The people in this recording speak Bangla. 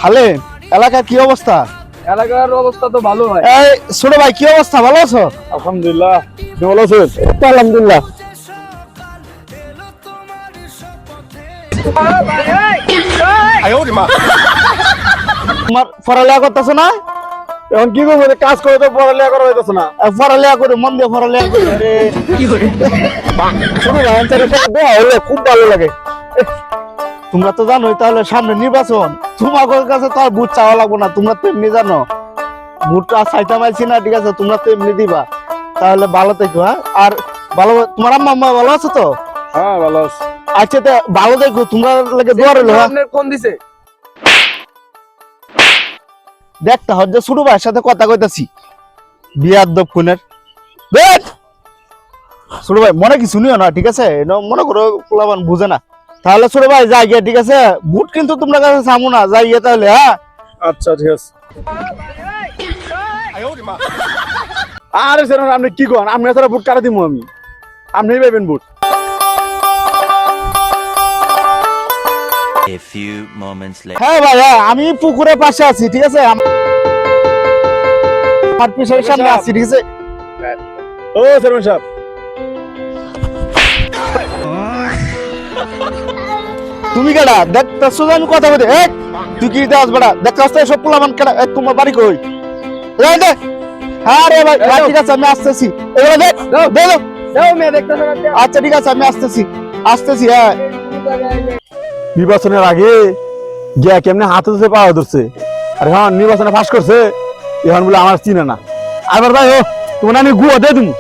হালে এলাকার কি অবস্থা? এলাকার অবস্থা তো ভালো ভাই। এই ছোট ভাই কি অবস্থা, ভালো আছো? আলহামদুলিল্লাহ, আপনি ভালো আছেন? আলহামদুলিল্লাহ। তোমার পড়ালেখা করতেছো না? এখন কি করবো, কাজ করে তো পড়ালেখা করা হইতেছে না। পড়ালেখা করে মন দিয়ে পড়ালেখা করে। ছোট ভাই দেওয়া হলে খুব ভালো লাগে। তোমরা তো জানোই তাহলে সামনে নির্বাচন, তোমাদের কাছে তো আর ভোট চাওয়া লাগবো না, তোমরা তো এমনি জানো ভোটটা চাইতে পারছি না, ঠিক আছে তোমরা তো এমনি দিবা। তাহলে ভালো থেকো। হ্যাঁ, আর ভালো, তোমার আম্মা আম্মা ভালো আছে তো? হ্যাঁ ভালো আছে। আচ্ছা তো ভালো দেখো, তোমরা লাগে দোয়া রইলো। ফোন দিছে, দেখতে হচ্ছে ছোট ভাইয়ের সাথে কথা কইতাছি, বিয়ার দপ কোনের ছোট ভাই মনে কিছু নিও না, ঠিক আছে? মনে করো পোলাবান বুঝে না। তাহলে ছোট ভাই যাই গিয়ে, ঠিক আছে? বুট কিন্তু তোমরা কাছে সামু না, যাই গিয়ে তাহলে। হ্যাঁ আচ্ছা ঠিক আছে। আরে স্যার আপনি কি করেন? আপনি ছাড়া বুট কাটা দিব আমি? আপনি পাইবেন বুট। A few moments later. হ্যাঁ ভাই, হ্যাঁ আমি পুকুরের পাশে আছি, ঠিক আছে? আমার পিছনের সামনে আছি, ঠিক আছে? ও চেয়ারম্যান সাহেব, তুমি কেডা দেখতেছো যে আমি কথা বলি? তুই কি দেওয়াস বেড়া? দেখতে সব পোলাবান কেডা? তোমার বাড়ি কই? দে। হ্যাঁ রে ভাই, ঠিক আছে আমি আসতেছি। এবারে দেখ যাও মেয়ে দেখতেছ না? আচ্ছা ঠিক আছে আমি আসতেছি। হ্যাঁ নির্বাচনের আগে গিয়া কেমনে হাতে ধরে পাওয়া ধরছে, আর এখন নির্বাচনে পাস করছে, এখন বলে আমার চিনে না। আবার ভাই ও তোমার আমি গুয়া দিয়ে তুমি।